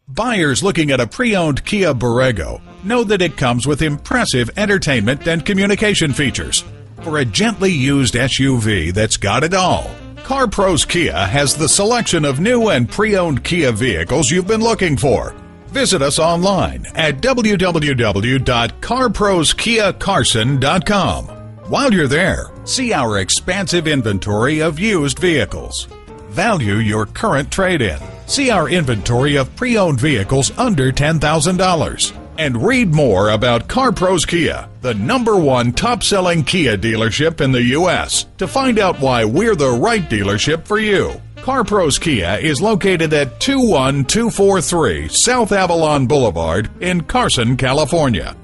Buyers looking at a pre-owned Kia Borrego know that it comes with impressive entertainment and communication features. For a gently used SUV that's got it all, CarPros Kia has the selection of new and pre-owned Kia vehicles you've been looking for. Visit us online at www.carproskiacarson.com. While you're there, see our expansive inventory of used vehicles. Value your current trade-in. See our inventory of pre-owned vehicles under $10,000. And read more about CarPros Kia, the #1 top-selling Kia dealership in the U.S. to find out why we're the right dealership for you. CarPros Kia is located at 21243 South Avalon Boulevard in Carson, California.